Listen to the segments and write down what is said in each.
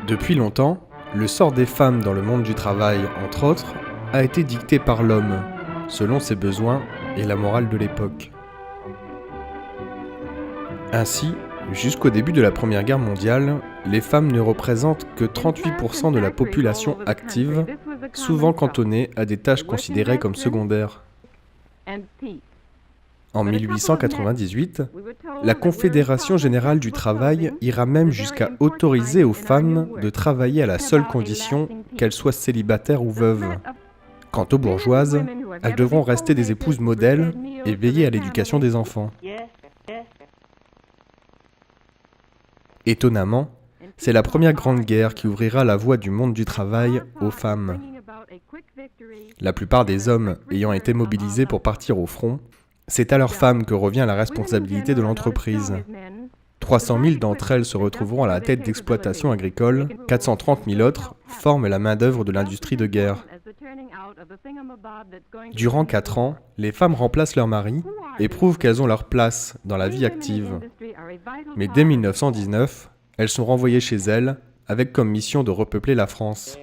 Depuis longtemps, le sort des femmes dans le monde du travail, entre autres, a été dicté par l'homme, selon ses besoins et la morale de l'époque. Ainsi, jusqu'au début de la Première Guerre mondiale, les femmes ne représentent que 38% de la population active, souvent cantonnées à des tâches considérées comme secondaires. En 1898, la Confédération générale du travail ira même jusqu'à autoriser aux femmes de travailler à la seule condition qu'elles soient célibataires ou veuves. Quant aux bourgeoises, elles devront rester des épouses modèles et veiller à l'éducation des enfants. Étonnamment, c'est la Première Grande Guerre qui ouvrira la voie du monde du travail aux femmes. La plupart des hommes ayant été mobilisés pour partir au front, c'est à leurs femmes que revient la responsabilité de l'entreprise. 300 000 d'entre elles se retrouveront à la tête d'exploitations agricoles, 430 000 autres forment la main-d'œuvre de l'industrie de guerre. Durant 4 ans, les femmes remplacent leurs maris et prouvent qu'elles ont leur place dans la vie active. Mais dès 1919, elles sont renvoyées chez elles, avec comme mission de repeupler la France.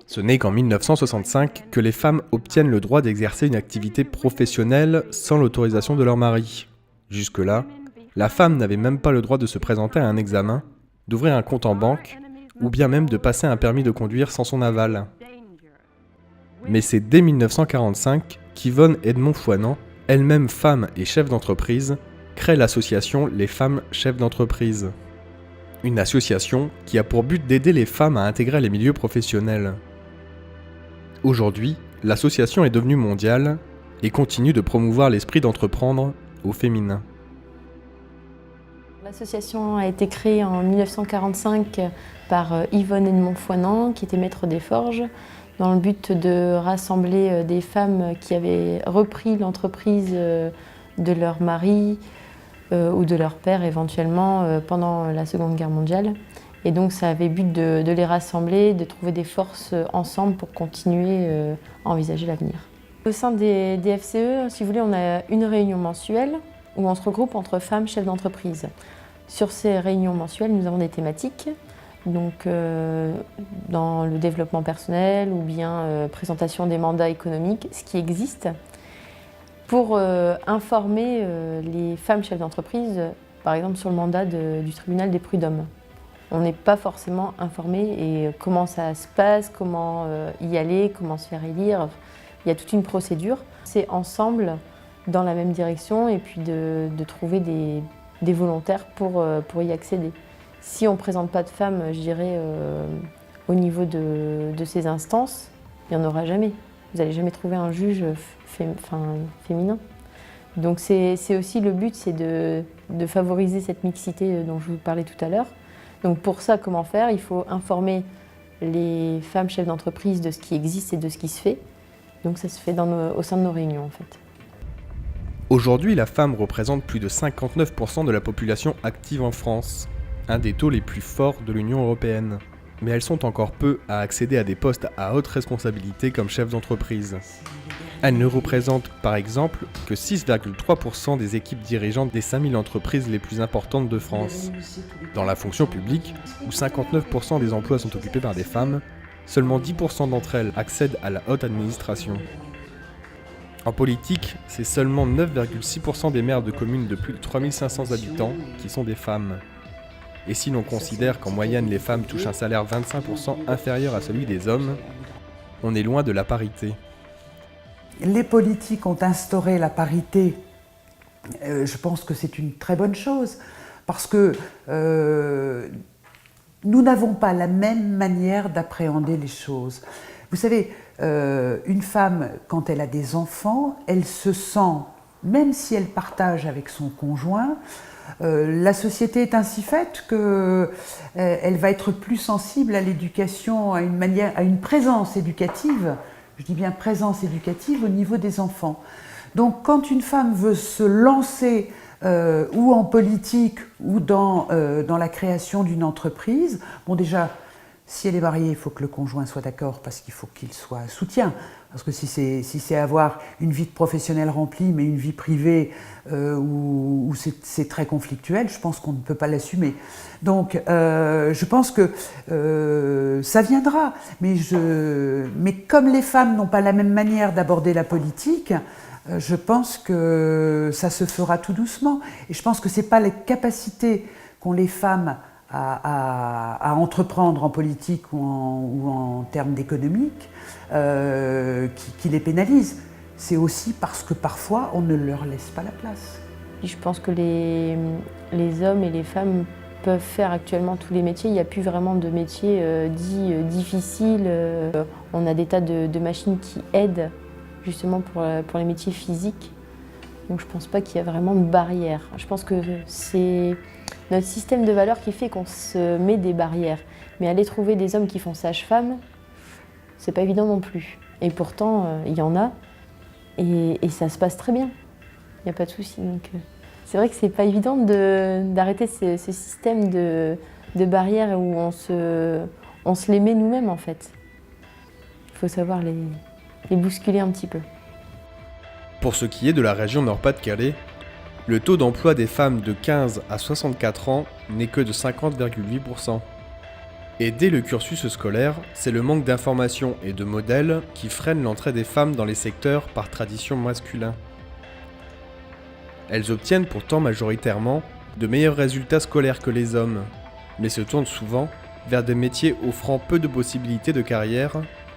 Ce n'est qu'en 1965 que les femmes obtiennent le droit d'exercer une activité professionnelle sans l'autorisation de leur mari. Jusque-là, la femme n'avait même pas le droit de se présenter à un examen, d'ouvrir un compte en banque, ou bien même de passer un permis de conduire sans son aval. Mais c'est dès 1945 qu'Yvonne Edmond-Foinant, elle-même femme et chef d'entreprise, crée l'association Les Femmes Chefs d'entreprise. Une association qui a pour but d'aider les femmes à intégrer les milieux professionnels. Aujourd'hui, l'association est devenue mondiale et continue de promouvoir l'esprit d'entreprendre au féminin. L'association a été créée en 1945 par Yvonne Edmond-Foinant, qui était maître des forges, dans le but de rassembler des femmes qui avaient repris l'entreprise de leur mari ou de leur père éventuellement pendant la Seconde Guerre mondiale. Et donc ça avait but de les rassembler, de trouver des forces ensemble pour continuer à envisager l'avenir. Au sein des FCE, si vous voulez, on a une réunion mensuelle où on se regroupe entre femmes chefs d'entreprise. Sur ces réunions mensuelles, nous avons des thématiques, donc dans le développement personnel ou bien présentation des mandats économiques, ce qui existe, pour informer les femmes chefs d'entreprise, par exemple sur le mandat du tribunal des prud'hommes. On n'est pas forcément informé et comment ça se passe, comment y aller, comment se faire élire. Il y a toute une procédure. C'est ensemble dans la même direction et puis de trouver des volontaires pour y accéder. Si on ne présente pas de femmes, je dirais, au niveau de ces instances, il n'y en aura jamais. Vous n'allez jamais trouver un juge féminin. Donc c'est aussi le but, c'est de favoriser cette mixité dont je vous parlais tout à l'heure. Donc pour ça, comment faire? Il faut informer les femmes chefs d'entreprise de ce qui existe et de ce qui se fait. Donc ça se fait au sein de nos réunions en fait. Aujourd'hui, la femme représente plus de 59% de la population active en France, un des taux les plus forts de l'Union européenne. Mais elles sont encore peu à accéder à des postes à haute responsabilité comme chefs d'entreprise. Elles ne représentent par exemple que 6,3% des équipes dirigeantes des 5000 entreprises les plus importantes de France. Dans la fonction publique, où 59% des emplois sont occupés par des femmes, seulement 10% d'entre elles accèdent à la haute administration. En politique, c'est seulement 9,6% des maires de communes de plus de 3500 habitants qui sont des femmes. Et si l'on considère qu'en moyenne les femmes touchent un salaire 25% inférieur à celui des hommes, on est loin de la parité. Les politiques ont instauré la parité. Je pense que c'est une très bonne chose parce que nous n'avons pas la même manière d'appréhender les choses. Vous savez, une femme, quand elle a des enfants, elle se sent même si elle partage avec son conjoint, la société est ainsi faite qu'elle va être plus sensible à l'éducation, à une présence éducative, je dis bien présence éducative au niveau des enfants. Donc quand une femme veut se lancer ou en politique ou dans la création d'une entreprise, bon déjà, si elle est mariée, il faut que le conjoint soit d'accord parce qu'il faut qu'il soit soutien. Parce que si c'est avoir une vie professionnelle remplie, mais une vie privée où c'est très conflictuel, je pense qu'on ne peut pas l'assumer. Donc, je pense que ça viendra. Mais comme les femmes n'ont pas la même manière d'aborder la politique, je pense que ça se fera tout doucement. Et je pense que ce n'est pas les capacités qu'ont les femmes à entreprendre en politique ou en termes d'économique qui les pénalisent. C'est aussi parce que parfois on ne leur laisse pas la place. Je pense que les hommes et les femmes peuvent faire actuellement tous les métiers. Il n'y a plus vraiment de métiers dits difficiles. On a des tas de machines qui aident justement pour les métiers physiques. Donc je ne pense pas qu'il y a vraiment de barrière. Je pense que c'est notre système de valeurs qui fait qu'on se met des barrières. Mais aller trouver des hommes qui font sage-femme, c'est pas évident non plus. Et pourtant, il y en a, et ça se passe très bien. Il n'y a pas de souci. Donc, c'est vrai que c'est pas évident d'arrêter ce système de barrières où on se les met nous-mêmes en fait. Il faut savoir les bousculer un petit peu. Pour ce qui est de la région Nord-Pas-de-Calais, le taux d'emploi des femmes de 15 à 64 ans n'est que de 50,8%. Et dès le cursus scolaire, c'est le manque d'informations et de modèles qui freine l'entrée des femmes dans les secteurs par tradition masculins. Elles obtiennent pourtant majoritairement de meilleurs résultats scolaires que les hommes, mais se tournent souvent vers des métiers offrant peu de possibilités de carrière,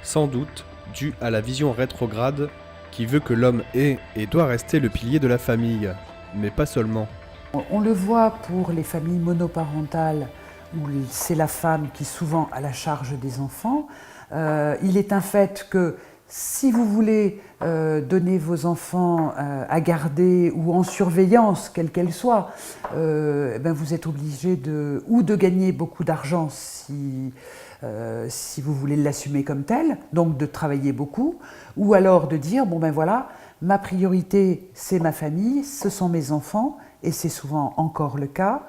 sans doute dû à la vision rétrograde qui veut que l'homme est et doit rester le pilier de la famille, mais pas seulement. On le voit pour les familles monoparentales où c'est la femme qui souvent a la charge des enfants. Il est un fait que si vous voulez donner vos enfants à garder ou en surveillance, quelle qu'elle soit, vous êtes obligé de gagner beaucoup d'argent si vous voulez l'assumer comme tel, donc de travailler beaucoup, ou alors de dire, ma priorité c'est ma famille, ce sont mes enfants, et c'est souvent encore le cas,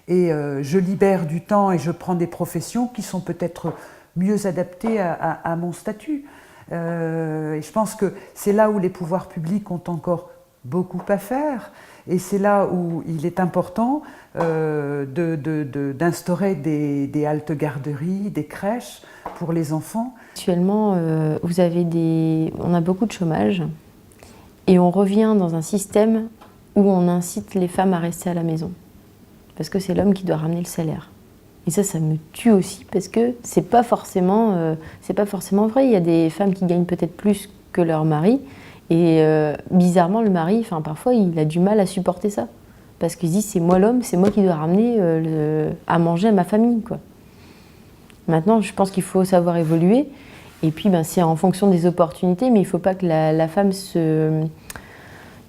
et je libère du temps et je prends des professions qui sont peut-être mieux adaptées à mon statut. Et je pense que c'est là où les pouvoirs publics ont encore beaucoup à faire, et c'est là où il est important d'instaurer des haltes garderies, des crèches pour les enfants. Actuellement, on a beaucoup de chômage et on revient dans un système où on incite les femmes à rester à la maison parce que c'est l'homme qui doit ramener le salaire. Et ça me tue aussi parce que c'est pas forcément vrai. Il y a des femmes qui gagnent peut-être plus que leur mari et bizarrement le mari, parfois il a du mal à supporter ça parce qu'il se dit c'est moi l'homme, c'est moi qui dois ramener à manger à ma famille, quoi. Maintenant, je pense qu'il faut savoir évoluer et puis c'est en fonction des opportunités, mais il ne faut pas que la femme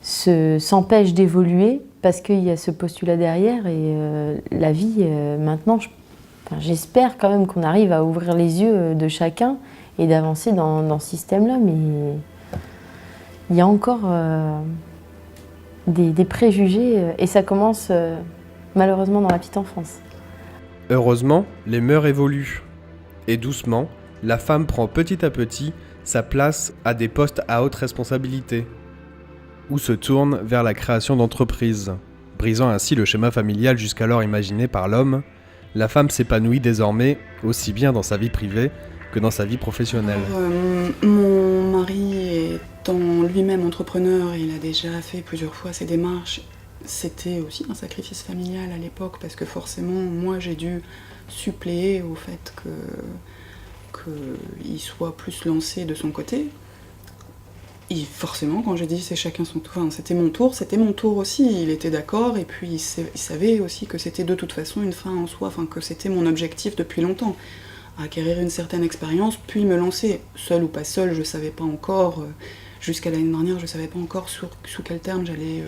s'empêche d'évoluer parce qu'il y a ce postulat derrière et la vie, maintenant, j'espère quand même qu'on arrive à ouvrir les yeux de chacun et d'avancer dans ce système-là, mais il y a encore des préjugés et ça commence malheureusement dans la petite enfance. Heureusement, les mœurs évoluent. Et doucement, la femme prend petit à petit sa place à des postes à haute responsabilité, ou se tourne vers la création d'entreprises. Brisant ainsi le schéma familial jusqu'alors imaginé par l'homme, la femme s'épanouit désormais aussi bien dans sa vie privée que dans sa vie professionnelle. Mon mari étant lui-même entrepreneur, il a déjà fait plusieurs fois ces démarches. C'était aussi un sacrifice familial à l'époque parce que forcément, moi j'ai dû suppléer au fait qu'il soit plus lancé de son côté. Et forcément, quand j'ai dit c'est chacun son tour, c'était mon tour aussi, il était d'accord, et puis il savait aussi que c'était de toute façon une fin en soi, que c'était mon objectif depuis longtemps, acquérir une certaine expérience, puis me lancer, seul ou pas seul, je savais pas encore, jusqu'à l'année dernière, je ne savais pas encore sous quel terme j'allais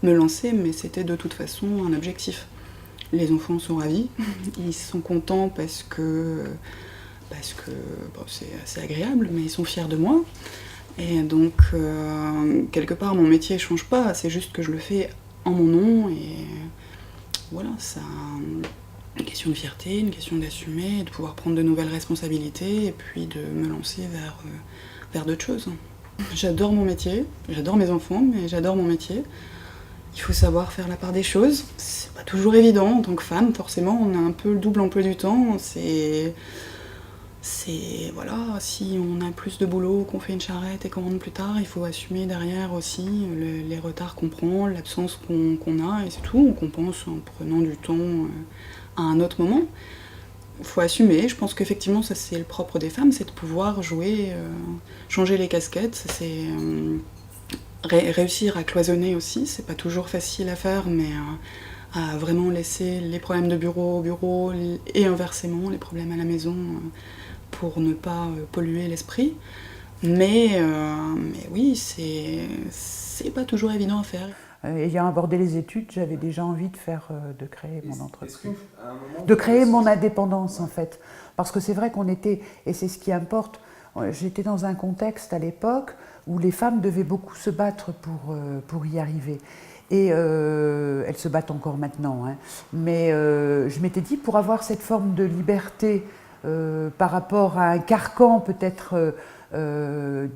me lancer, mais c'était de toute façon un objectif. Les enfants sont ravis, ils sont contents parce que bon, c'est assez agréable, mais ils sont fiers de moi. Et donc, quelque part, mon métier ne change pas, c'est juste que je le fais en mon nom. Et voilà, ça une question de fierté, une question d'assumer, de pouvoir prendre de nouvelles responsabilités et puis de me lancer vers d'autres choses. J'adore mon métier, j'adore mes enfants, mais j'adore mon métier. Il faut savoir faire la part des choses. C'est pas toujours évident en tant que femme, forcément, on a un peu le double emploi du temps. Voilà, si on a plus de boulot, qu'on fait une charrette et qu'on rentre plus tard, il faut assumer derrière aussi les retards qu'on prend, l'absence qu'on a, et c'est tout. On compense en prenant du temps à un autre moment. Il faut assumer, je pense qu'effectivement ça c'est le propre des femmes, c'est de pouvoir jouer, changer les casquettes, c'est réussir à cloisonner aussi, c'est pas toujours facile à faire, mais à vraiment laisser les problèmes de bureau au bureau et inversement les problèmes à la maison pour ne pas polluer l'esprit. Mais oui, c'est pas toujours évident à faire. Ayant abordé les études, j'avais déjà envie de créer mon entreprise, de créer mon indépendance en fait. Parce que c'est vrai qu'on était, et c'est ce qui importe, j'étais dans un contexte à l'époque où les femmes devaient beaucoup se battre pour y arriver. Et elles se battent encore maintenant, hein. Mais je m'étais dit, pour avoir cette forme de liberté par rapport à un carcan peut-être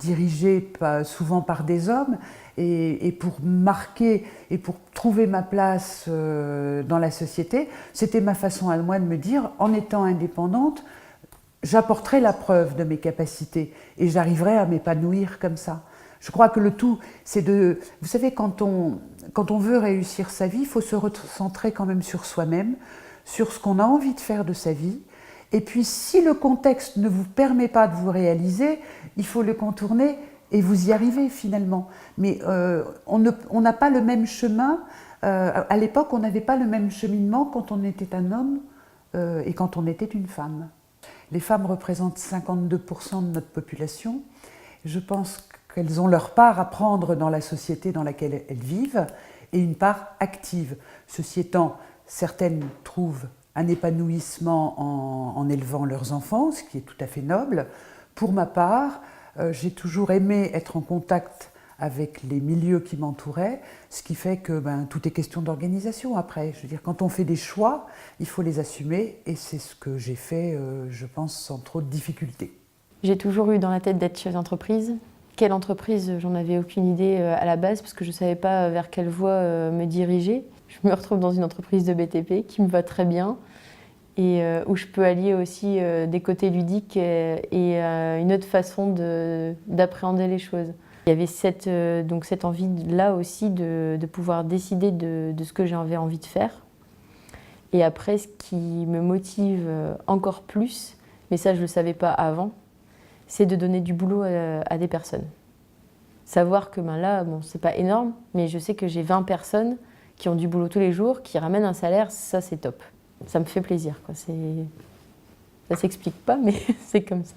dirigé souvent par des hommes, et pour marquer et pour trouver ma place dans la société, c'était ma façon à moi de me dire, en étant indépendante, j'apporterai la preuve de mes capacités et j'arriverai à m'épanouir comme ça. Je crois que le tout, c'est de... Vous savez, quand on veut réussir sa vie, il faut se recentrer quand même sur soi-même, sur ce qu'on a envie de faire de sa vie. Et puis, si le contexte ne vous permet pas de vous réaliser, il faut le contourner et vous y arrivez finalement. Mais on n'a pas le même chemin. À l'époque, on n'avait pas le même cheminement quand on était un homme et quand on était une femme. Les femmes représentent 52% de notre population. Je pense qu'elles ont leur part à prendre dans la société dans laquelle elles vivent et une part active. Ceci étant, certaines trouvent un épanouissement en élevant leurs enfants, ce qui est tout à fait noble. Pour ma part, j'ai toujours aimé être en contact avec les milieux qui m'entouraient, ce qui fait que tout est question d'organisation après. Je veux dire, quand on fait des choix, il faut les assumer et c'est ce que j'ai fait, je pense, sans trop de difficultés. J'ai toujours eu dans la tête d'être chef d'entreprise. Quelle entreprise, j'en avais aucune idée à la base parce que je ne savais pas vers quelle voie me diriger. Je me retrouve dans une entreprise de BTP qui me va très bien et où je peux allier aussi des côtés ludiques et une autre façon d'appréhender les choses. Il y avait cette envie-là aussi de pouvoir décider de ce que j'avais envie de faire. Et après, ce qui me motive encore plus, mais ça je ne le savais pas avant, c'est de donner du boulot à des personnes. Savoir que là, bon, c'est pas énorme, mais je sais que j'ai 20 personnes qui ont du boulot tous les jours, qui ramènent un salaire, ça c'est top. Ça me fait plaisir, quoi. Ça s'explique pas, mais c'est comme ça.